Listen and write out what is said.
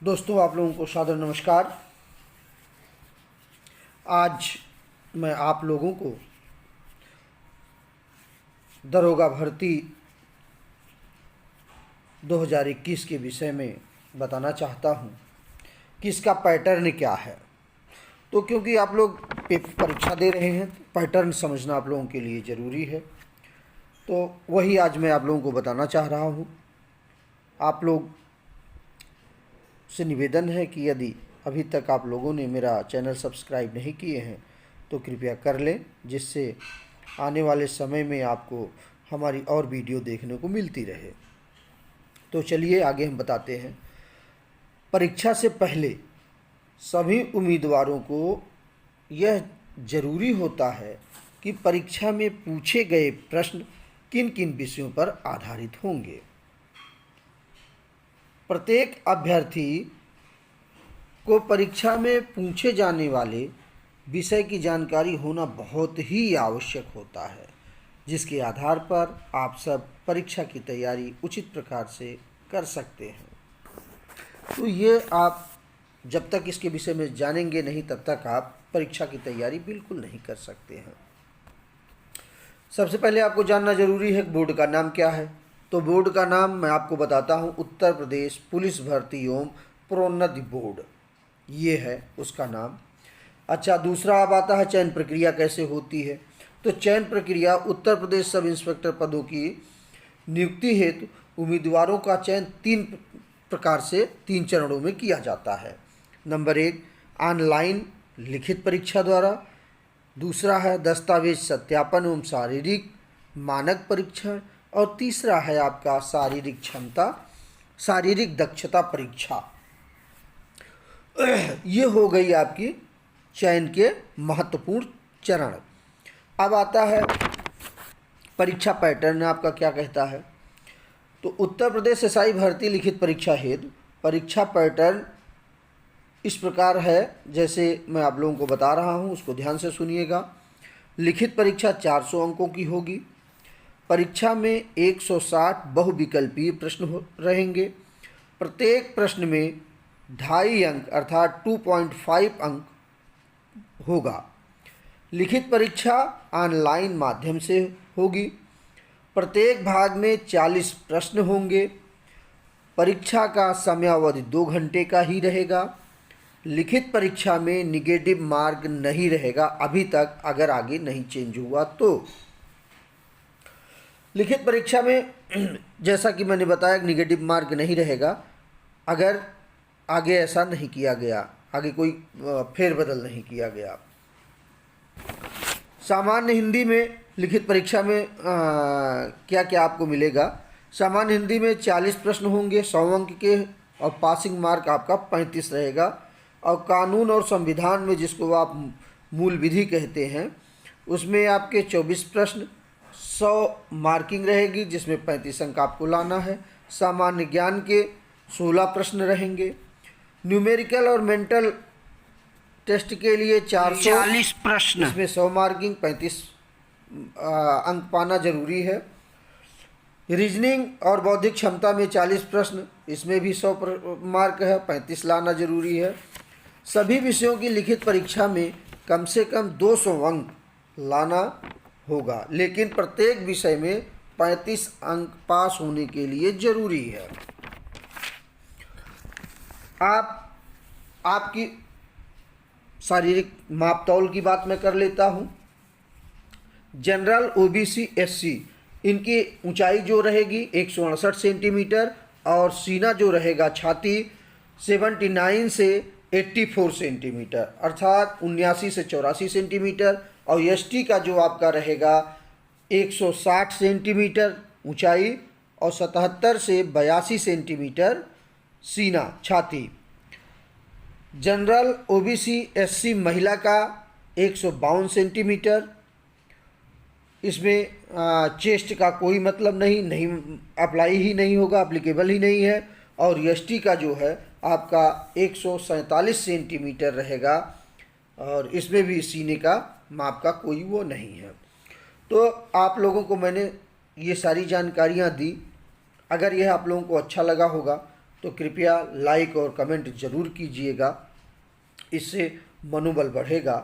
दोस्तों, आप लोगों को सादर नमस्कार। आज मैं आप लोगों को दरोगा भर्ती 2021 के विषय में बताना चाहता हूं कि इसका पैटर्न क्या है। तो क्योंकि आप लोग परीक्षा दे रहे हैं तो पैटर्न समझना आप लोगों के लिए ज़रूरी है, तो वही आज मैं आप लोगों को बताना चाह रहा हूं। आप लोग से निवेदन है कि यदि अभी तक आप लोगों ने मेरा चैनल सब्सक्राइब नहीं किए हैं तो कृपया कर लें, जिससे आने वाले समय में आपको हमारी और वीडियो देखने को मिलती रहे। तो चलिए आगे हम बताते हैं। परीक्षा से पहले सभी उम्मीदवारों को यह ज़रूरी होता है कि परीक्षा में पूछे गए प्रश्न किन किन विषयों पर आधारित होंगे। प्रत्येक अभ्यर्थी को परीक्षा में पूछे जाने वाले विषय की जानकारी होना बहुत ही आवश्यक होता है, जिसके आधार पर आप सब परीक्षा की तैयारी उचित प्रकार से कर सकते हैं। तो ये आप जब तक इसके विषय में जानेंगे नहीं तब तक आप परीक्षा की तैयारी बिल्कुल नहीं कर सकते हैं। सबसे पहले आपको जानना जरूरी है बोर्ड का नाम क्या है। तो बोर्ड का नाम मैं आपको बताता हूँ, उत्तर प्रदेश पुलिस भर्ती एवं प्रोन्नति बोर्ड, ये है उसका नाम। अच्छा, दूसरा अब आता है चयन प्रक्रिया कैसे होती है। तो चयन प्रक्रिया उत्तर प्रदेश सब इंस्पेक्टर पदों की नियुक्ति हेतु उम्मीदवारों का चयन तीन चरणों में किया जाता है। नंबर 1, ऑनलाइन लिखित परीक्षा द्वारा। दूसरा है दस्तावेज सत्यापन एवं शारीरिक मानक परीक्षण। और तीसरा है आपका शारीरिक दक्षता परीक्षा। ये हो गई आपकी चयन के महत्वपूर्ण चरण। अब आता है परीक्षा पैटर्न आपका क्या कहता है। तो उत्तर प्रदेश एसआई भर्ती लिखित परीक्षा हेतु परीक्षा पैटर्न इस प्रकार है, जैसे मैं आप लोगों को बता रहा हूँ, उसको ध्यान से सुनिएगा। लिखित परीक्षा 400 अंकों की होगी। परीक्षा में 160 बहुविकल्पीय प्रश्न रहेंगे। प्रत्येक प्रश्न में 2.5 अंक अर्थात 2.5 अंक होगा। लिखित परीक्षा ऑनलाइन माध्यम से होगी। प्रत्येक भाग में 40 प्रश्न होंगे। परीक्षा का समयावधि 2 घंटे का ही रहेगा। लिखित परीक्षा में निगेटिव मार्क नहीं रहेगा अभी तक, अगर आगे नहीं चेंज हुआ तो। लिखित परीक्षा में जैसा कि मैंने बताया निगेटिव मार्क नहीं रहेगा अगर आगे ऐसा नहीं किया गया, आगे कोई फेरबदल नहीं किया गया। सामान्य हिंदी में लिखित परीक्षा में क्या क्या आपको मिलेगा। सामान्य हिंदी में 40 प्रश्न होंगे 100 अंक के, और पासिंग मार्क आपका 35 रहेगा। और कानून और संविधान में, जिसको आप मूल विधि कहते हैं, उसमें आपके 24 प्रश्न 100 मार्किंग रहेगी, जिसमें 35 अंक आपको लाना है। सामान्य ज्ञान के 16 प्रश्न रहेंगे। न्यूमेरिकल और मेंटल टेस्ट के लिए 440 प्रश्न, इसमें 100 मार्किंग 35 अंक पाना जरूरी है। रीजनिंग और बौद्धिक क्षमता में 40 प्रश्न, इसमें भी 100 मार्क है, 35 लाना जरूरी है। सभी विषयों की लिखित परीक्षा में कम से कम 200 अंक लाना होगा, लेकिन प्रत्येक विषय में 35 अंक पास होने के लिए जरूरी है। आपकी शारीरिक मापतौल की बात मैं कर लेता हूं। जनरल, ओबीसी, एससी, इनकी ऊंचाई जो रहेगी 168 सेंटीमीटर, और सीना जो रहेगा छाती 79 से 84 सेंटीमीटर अर्थात 79 से 84 सेंटीमीटर। और एसटी का जो आपका रहेगा 160 सेंटीमीटर ऊंचाई और 77 से 82 सेंटीमीटर सीना छाती। जनरल, ओबीसी, एससी महिला का 152 सेंटीमीटर, इसमें चेस्ट का कोई मतलब नहीं अप्लाई ही नहीं होगा, अप्लीकेबल ही नहीं है। और एसटी का जो है आपका 147 सेंटीमीटर रहेगा, और इसमें भी सीने का माप का कोई वो नहीं है। तो आप लोगों को मैंने ये सारी जानकारियाँ दी। अगर यह आप लोगों को अच्छा लगा होगा तो कृपया लाइक और कमेंट ज़रूर कीजिएगा। इससे मनोबल बढ़ेगा